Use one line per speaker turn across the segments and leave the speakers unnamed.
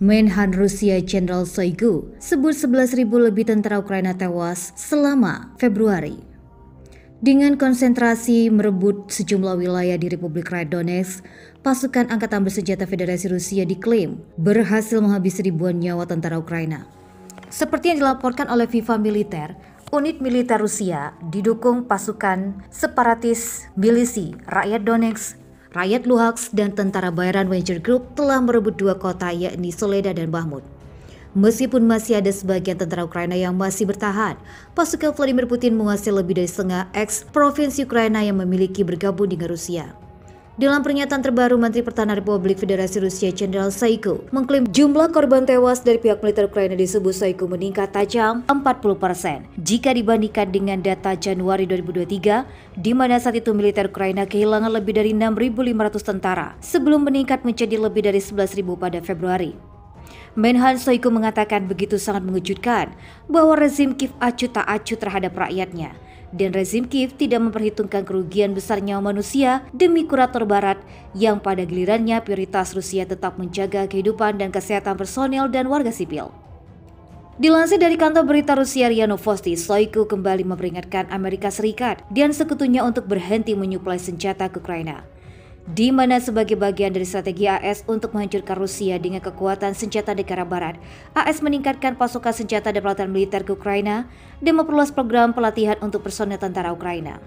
Menhan Rusia Jenderal Shoigu sebut 11.000 lebih tentara Ukraina tewas selama Februari. Dengan konsentrasi merebut sejumlah wilayah di Republik Rakyat Donetsk, pasukan Angkatan Bersenjata Federasi Rusia diklaim berhasil menghabisi ribuan nyawa tentara Ukraina. Seperti yang dilaporkan oleh Viva Militer, unit militer Rusia didukung pasukan separatis milisi Rakyat Donetsk, Rakyat Luhansk, dan tentara bayaran Wagner Group telah merebut dua kota yakni Soledar dan Bakhmut. Meskipun masih ada sebagian tentara Ukraina yang masih bertahan, pasukan Vladimir Putin menguasai lebih dari setengah provinsi Ukraina yang memiliki bergabung dengan Rusia. Dalam pernyataan terbaru, Menteri Pertahanan Republik Federasi Rusia Jenderal Shoigu mengklaim jumlah korban tewas dari pihak militer Ukraina disebut Shoigu meningkat tajam 40% jika dibandingkan dengan data Januari 2023, di mana saat itu militer Ukraina kehilangan lebih dari 6.500 tentara sebelum meningkat menjadi lebih dari 11.000 pada Februari. Menhan Shoigu mengatakan begitu sangat mengejutkan bahwa rezim Kiev acuh tak acuh terhadap rakyatnya. Dan rezim Kiev tidak memperhitungkan kerugian besar nyawa manusia demi kurator barat yang pada gilirannya prioritas Rusia tetap menjaga kehidupan dan kesehatan personel dan warga sipil. Dilansir dari kantor berita Rusia RIA Novosti, Shoigu kembali memperingatkan Amerika Serikat dan sekutunya untuk berhenti menyuplai senjata ke Ukraina, di mana sebagai bagian dari strategi AS untuk menghancurkan Rusia dengan kekuatan senjata negara barat, AS meningkatkan pasokan senjata dan peralatan militer ke Ukraina dan memperluas program pelatihan untuk personel tentara Ukraina.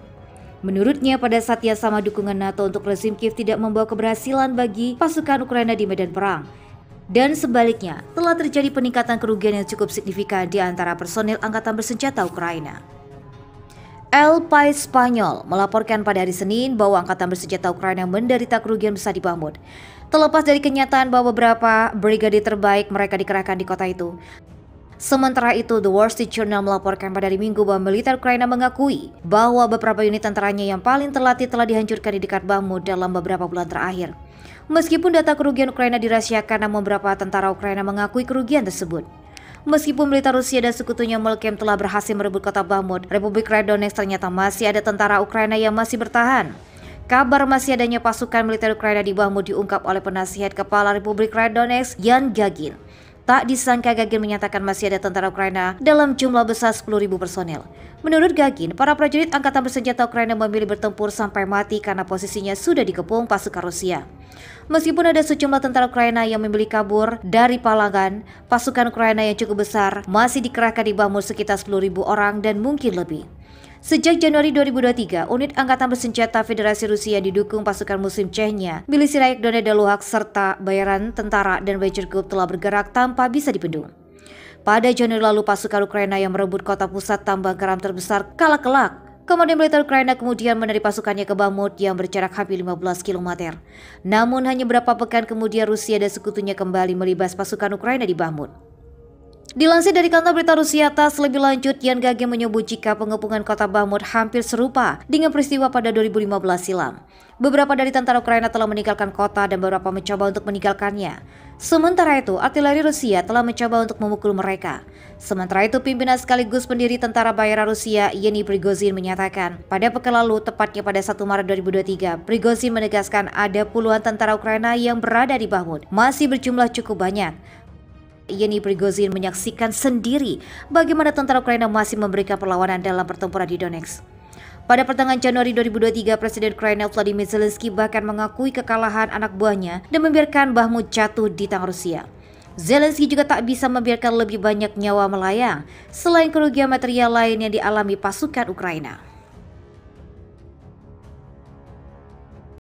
Menurutnya, pada saat yang sama dukungan NATO untuk rezim Kiev tidak membawa keberhasilan bagi pasukan Ukraina di medan perang. Dan sebaliknya, telah terjadi peningkatan kerugian yang cukup signifikan di antara personel angkatan bersenjata Ukraina. El País Spanyol melaporkan pada hari Senin bahwa Angkatan Bersenjata Ukraina menderita kerugian besar di Bakhmut. Terlepas dari kenyataan bahwa beberapa brigade terbaik mereka dikerahkan di kota itu. Sementara itu, The Wall Street Journal melaporkan pada hari Minggu bahwa militer Ukraina mengakui bahwa beberapa unit tentaranya yang paling terlatih telah dihancurkan di dekat Bakhmut dalam beberapa bulan terakhir. Meskipun data kerugian Ukraina dirahasiakan, namun beberapa tentara Ukraina mengakui kerugian tersebut. Meskipun militer Rusia dan sekutunya mengklaim telah berhasil merebut kota Bakhmut, Republik Rakyat Donetsk ternyata masih ada tentara Ukraina yang masih bertahan. Kabar masih adanya pasukan militer Ukraina di Bakhmut diungkap oleh penasihat Kepala Republik Rakyat Donetsk, Yan Gagin. Tak disangka Gagin menyatakan masih ada tentara Ukraina dalam jumlah besar 10.000 personel. Menurut Gagin, para prajurit angkatan bersenjata Ukraina memilih bertempur sampai mati karena posisinya sudah dikepung pasukan Rusia. Meskipun ada sejumlah tentara Ukraina yang memilih kabur dari Palangan, pasukan Ukraina yang cukup besar masih dikerahkan di Bakhmut sekitar 10.000 orang dan mungkin lebih. Sejak Januari 2023, unit angkatan bersenjata Federasi Rusia didukung pasukan Muslim Chechnya, milisi Rakyat Donetsk dan Luhansk, serta bayaran tentara dan Wagner Group telah bergerak tanpa bisa dibendung. Pada Januari lalu, pasukan Ukraina yang merebut kota pusat tambang garam terbesar Kalakelak. Komandan militer Ukraina kemudian menarik pasukannya ke Bakhmut yang berjarak hampir 15 km. Namun hanya beberapa pekan kemudian Rusia dan sekutunya kembali melibas pasukan Ukraina di Bakhmut. Dilansir dari kantor berita Rusia TASS, lebih lanjut, Yan Gagin menyebut jika pengepungan kota Bakhmut hampir serupa dengan peristiwa pada 2015 silam. Beberapa dari tentara Ukraina telah meninggalkan kota dan beberapa mencoba untuk meninggalkannya. Sementara itu, artileri Rusia telah mencoba untuk memukul mereka. Sementara itu, pimpinan sekaligus pendiri tentara bayaran Rusia, Yevgeny Prigozhin, menyatakan pada pekan lalu, tepatnya pada 1 Maret 2023, Prigozhin menegaskan ada puluhan tentara Ukraina yang berada di Bakhmut, masih berjumlah cukup banyak. Yevgeny Prigozhin menyaksikan sendiri bagaimana tentara Ukraina masih memberikan perlawanan dalam pertempuran di Donetsk. Pada pertengahan Januari 2023, Presiden Ukraina Volodymyr Zelensky bahkan mengakui kekalahan anak buahnya dan membiarkan Bakhmut jatuh di tangan Rusia. Zelensky juga tak bisa membiarkan lebih banyak nyawa melayang selain kerugian material lain yang dialami pasukan Ukraina.